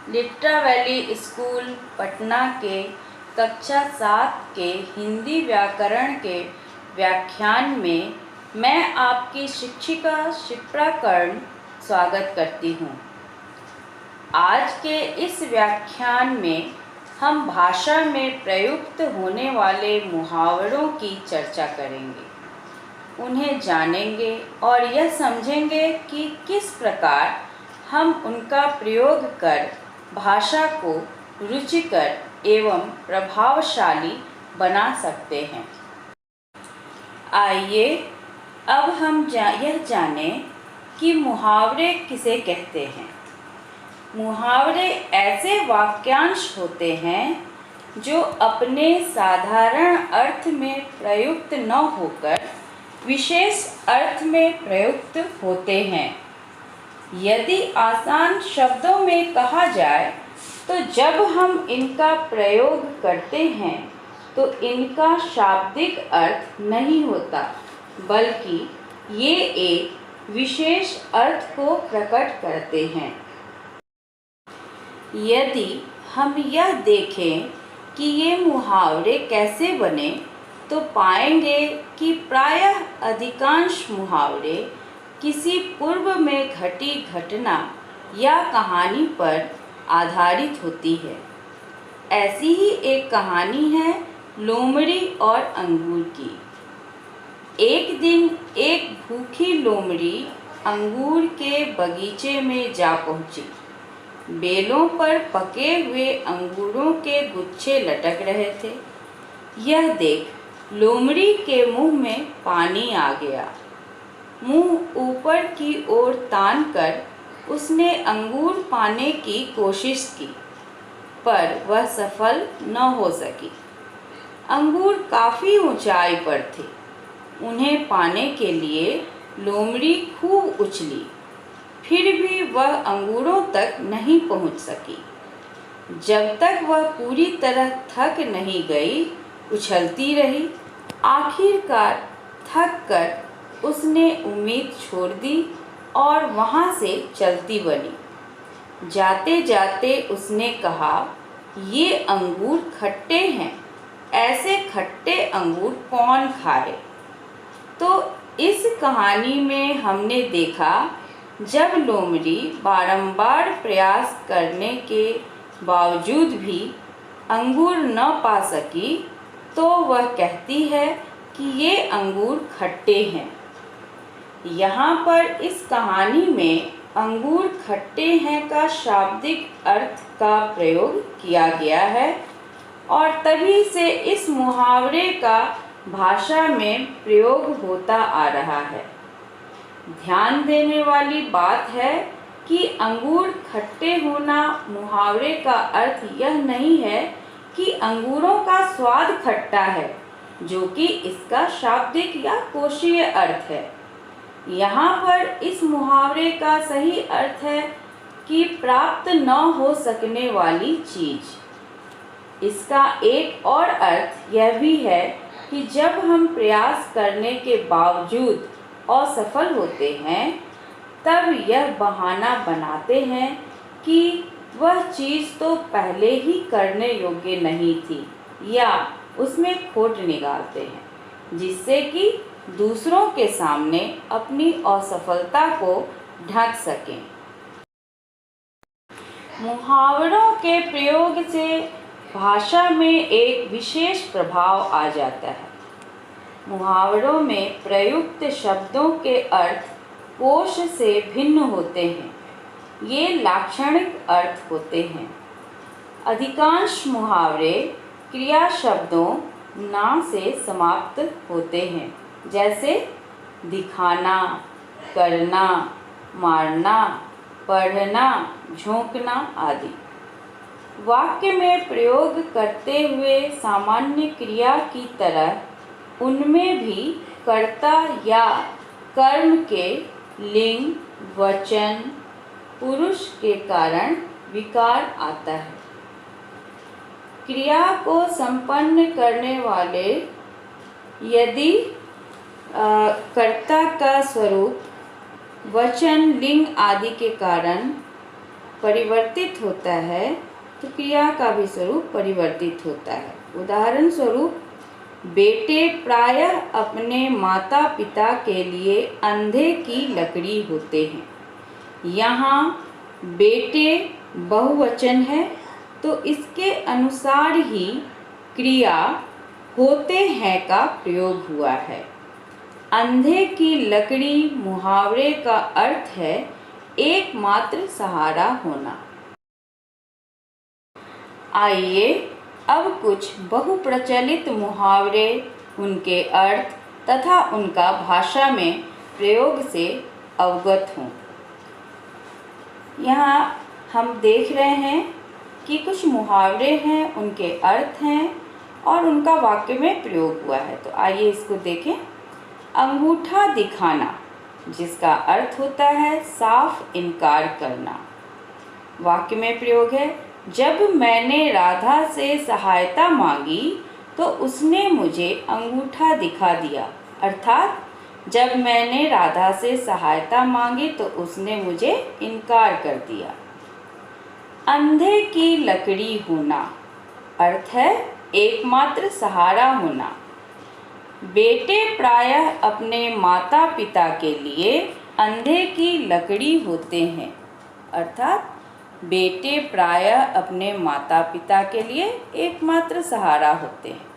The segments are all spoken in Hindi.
लिट्टा वैली स्कूल पटना के कक्षा 7 के हिंदी व्याकरण के व्याख्यान में मैं आपकी शिक्षिका शिप्रा कर्ण स्वागत करती हूँ। आज के इस व्याख्यान में हम भाषा में प्रयुक्त होने वाले मुहावरों की चर्चा करेंगे, उन्हें जानेंगे और यह समझेंगे कि किस प्रकार हम उनका प्रयोग कर भाषा को रुचिकर एवं प्रभावशाली बना सकते हैं। आइए अब हम यह जानें कि मुहावरे किसे कहते हैं। मुहावरे ऐसे वाक्यांश होते हैं जो अपने साधारण अर्थ में प्रयुक्त न होकर विशेष अर्थ में प्रयुक्त होते हैं। यदि आसान शब्दों में कहा जाए तो जब हम इनका प्रयोग करते हैं तो इनका शाब्दिक अर्थ नहीं होता, बल्कि ये एक विशेष अर्थ को प्रकट करते हैं। यदि हम यह देखें कि ये मुहावरे कैसे बने तो पाएंगे कि प्रायः अधिकांश मुहावरे किसी पूर्व में घटी घटना या कहानी पर आधारित होती है। ऐसी ही एक कहानी है लोमड़ी और अंगूर की। एक दिन एक भूखी लोमड़ी अंगूर के बगीचे में जा पहुंची। बेलों पर पके हुए अंगूरों के गुच्छे लटक रहे थे। यह देख लोमड़ी के मुंह में पानी आ गया। मुंह ऊपर की ओर तान कर उसने अंगूर पाने की कोशिश की, पर वह सफल न हो सकी। अंगूर काफ़ी ऊंचाई पर थे। उन्हें पाने के लिए लोमड़ी खूब उछली, फिर भी वह अंगूरों तक नहीं पहुंच सकी। जब तक वह पूरी तरह थक नहीं गई, उछलती रही। आखिरकार थक कर उसने उम्मीद छोड़ दी और वहाँ से चलती बनी। जाते जाते उसने कहा, ये अंगूर खट्टे हैं, ऐसे खट्टे अंगूर कौन खाए। तो इस कहानी में हमने देखा, जब लोमड़ी बारंबार प्रयास करने के बावजूद भी अंगूर न पा सकी तो वह कहती है कि ये अंगूर खट्टे हैं। यहाँ पर इस कहानी में अंगूर खट्टे हैं का शाब्दिक अर्थ का प्रयोग किया गया है और तभी से इस मुहावरे का भाषा में प्रयोग होता आ रहा है। ध्यान देने वाली बात है कि अंगूर खट्टे होना मुहावरे का अर्थ यह नहीं है कि अंगूरों का स्वाद खट्टा है, जो कि इसका शाब्दिक या कोशीय अर्थ है। यहाँ पर इस मुहावरे का सही अर्थ है कि प्राप्त न हो सकने वाली चीज। इसका एक और अर्थ यह भी है कि जब हम प्रयास करने के बावजूद असफल होते हैं, तब यह बहाना बनाते हैं कि वह चीज़ तो पहले ही करने योग्य नहीं थी, या उसमें खोट निकालते हैं, जिससे कि दूसरों के सामने अपनी असफलता को ढक सकें। मुहावरों के प्रयोग से भाषा में एक विशेष प्रभाव आ जाता है। मुहावरों में प्रयुक्त शब्दों के अर्थ कोश से भिन्न होते हैं। ये लाक्षणिक अर्थ होते हैं। अधिकांश मुहावरे क्रिया शब्दों ना से समाप्त होते हैं, जैसे दिखाना, करना, मारना, पढ़ना, झोंकना आदि। वाक्य में प्रयोग करते हुए सामान्य क्रिया की तरह उनमें भी कर्ता या कर्म के लिंग, वचन, पुरुष के कारण विकार आता है। क्रिया को संपन्न करने वाले यदि कर्ता का स्वरूप, वचन, लिंग आदि के कारण परिवर्तित होता है तो क्रिया का भी स्वरूप परिवर्तित होता है। उदाहरण स्वरूप, बेटे प्रायः अपने माता पिता के लिए अंधे की लकड़ी होते हैं। यहाँ बेटे बहुवचन है तो इसके अनुसार ही क्रिया होते हैं का प्रयोग हुआ है। अंधे की लकड़ी मुहावरे का अर्थ है एकमात्र सहारा होना। आइए अब कुछ बहुप्रचलित मुहावरे, उनके अर्थ तथा उनका भाषा में प्रयोग से अवगत हों। यहाँ हम देख रहे हैं कि कुछ मुहावरे हैं, उनके अर्थ हैं और उनका वाक्य में प्रयोग हुआ है। तो आइए इसको देखें। अंगूठा दिखाना, जिसका अर्थ होता है साफ इनकार करना। वाक्य में प्रयोग है, जब मैंने राधा से सहायता मांगी तो उसने मुझे अंगूठा दिखा दिया। अर्थात जब मैंने राधा से सहायता मांगी तो उसने मुझे इनकार कर दिया। अंधे की लकड़ी होना, अर्थ है एकमात्र सहारा होना। बेटे प्रायः अपने माता पिता के लिए अंधे की लकड़ी होते हैं। अर्थात बेटे प्रायः अपने माता पिता के लिए एकमात्र सहारा होते हैं।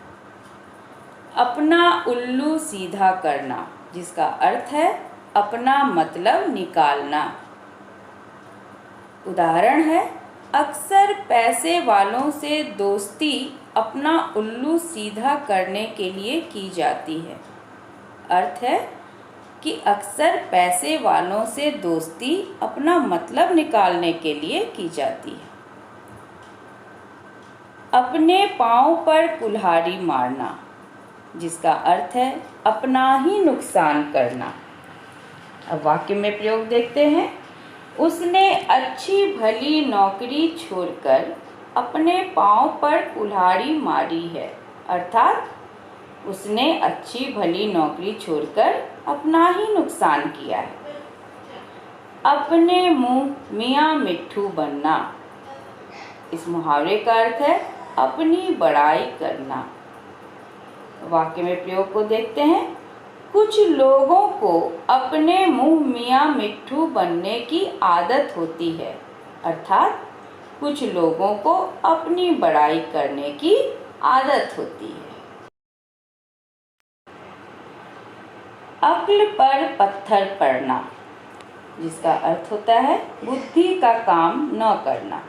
अपना उल्लू सीधा करना, जिसका अर्थ है अपना मतलब निकालना। उदाहरण है, अक्सर पैसे वालों से दोस्ती अपना उल्लू सीधा करने के लिए की जाती है। अर्थ है कि अक्सर पैसे वालों से दोस्ती अपना मतलब निकालने के लिए की जाती है। अपने पाँव पर कुल्हाड़ी मारना, जिसका अर्थ है अपना ही नुकसान करना। अब वाक्य में प्रयोग देखते हैं। उसने अच्छी भली नौकरी छोड़कर अपने पाँव पर कुल्हाड़ी मारी है। अर्थात उसने अच्छी भली नौकरी छोड़कर अपना ही नुकसान किया है। अपने मुंह मियाँ मिट्ठू बनना, इस मुहावरे का अर्थ है अपनी बड़ाई करना। वाक्य में प्रयोग को देखते हैं। कुछ लोगों को अपने मुंह मियाँ मिट्ठू बनने की आदत होती है। अर्थात कुछ लोगों को अपनी बड़ाई करने की आदत होती है। अक्ल पर पत्थर पड़ना, जिसका अर्थ होता है बुद्धि का काम न करना।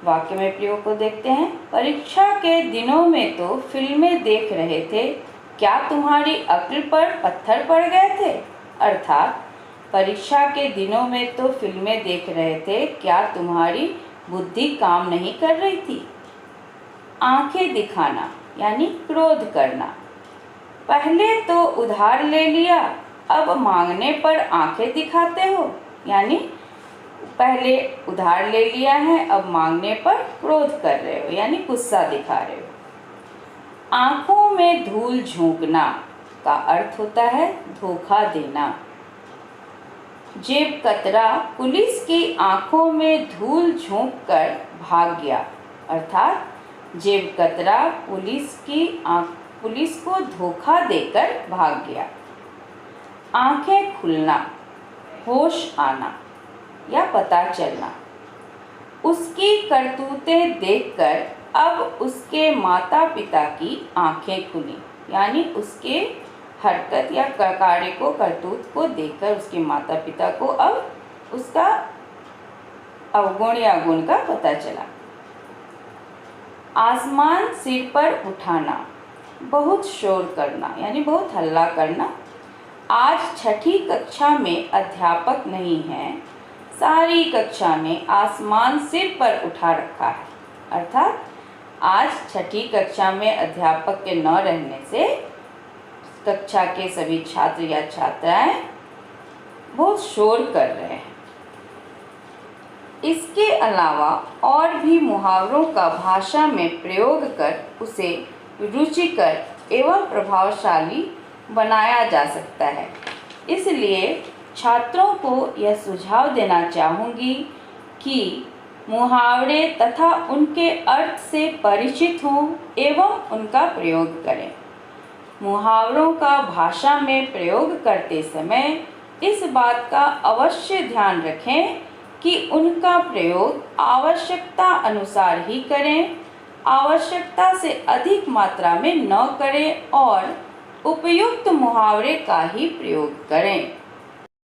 वाक्य में प्रयोग को देखते हैं। परीक्षा के दिनों में तो फिल्में देख रहे थे, क्या तुम्हारी अक्ल पर पत्थर पड़ गए थे। अर्थात परीक्षा के दिनों में तो फिल्में देख रहे थे, क्या तुम्हारी बुद्धि काम नहीं कर रही थी। आंखें दिखाना यानी क्रोध करना। पहले तो उधार ले लिया, अब मांगने पर आंखें दिखाते हो। यानी पहले उधार ले लिया है, अब मांगने पर क्रोध कर रहे हो, यानी गुस्सा दिखा रहे हो। आंखों में धूल झोंकना का अर्थ होता है धोखा देना। जेब कतरा पुलिस की आंखों में धूल झोंककर भाग गया। अर्थात जेब कतरा पुलिस को धोखा देकर भाग गया। आंखें खुलना, होश आना या पता चलना। उसकी करतूतें देखकर अब उसके माता पिता की आंखें खुली। यानी उसके हरकत या कार्य को, करतूत को देखकर उसके माता पिता को अब उसका अवगुण या गुण का पता चला। आसमान सिर पर उठाना, बहुत शोर करना यानी बहुत हल्ला करना। आज छठी कक्षा में अध्यापक नहीं है, सारी कक्षा ने आसमान सिर पर उठा रखा है। अर्थात आज छठी कक्षा में अध्यापक के न रहने से कक्षा के सभी छात्र या छात्राएं बहुत शोर कर रहे हैं। इसके अलावा और भी मुहावरों का भाषा में प्रयोग कर उसे रुचिकर एवं प्रभावशाली बनाया जा सकता है। इसलिए छात्रों को यह सुझाव देना चाहूँगी कि मुहावरे तथा उनके अर्थ से परिचित हों एवं उनका प्रयोग करें। मुहावरों का भाषा में प्रयोग करते समय इस बात का अवश्य ध्यान रखें कि उनका प्रयोग आवश्यकता अनुसार ही करें, आवश्यकता से अधिक मात्रा में न करें और उपयुक्त मुहावरे का ही प्रयोग करें।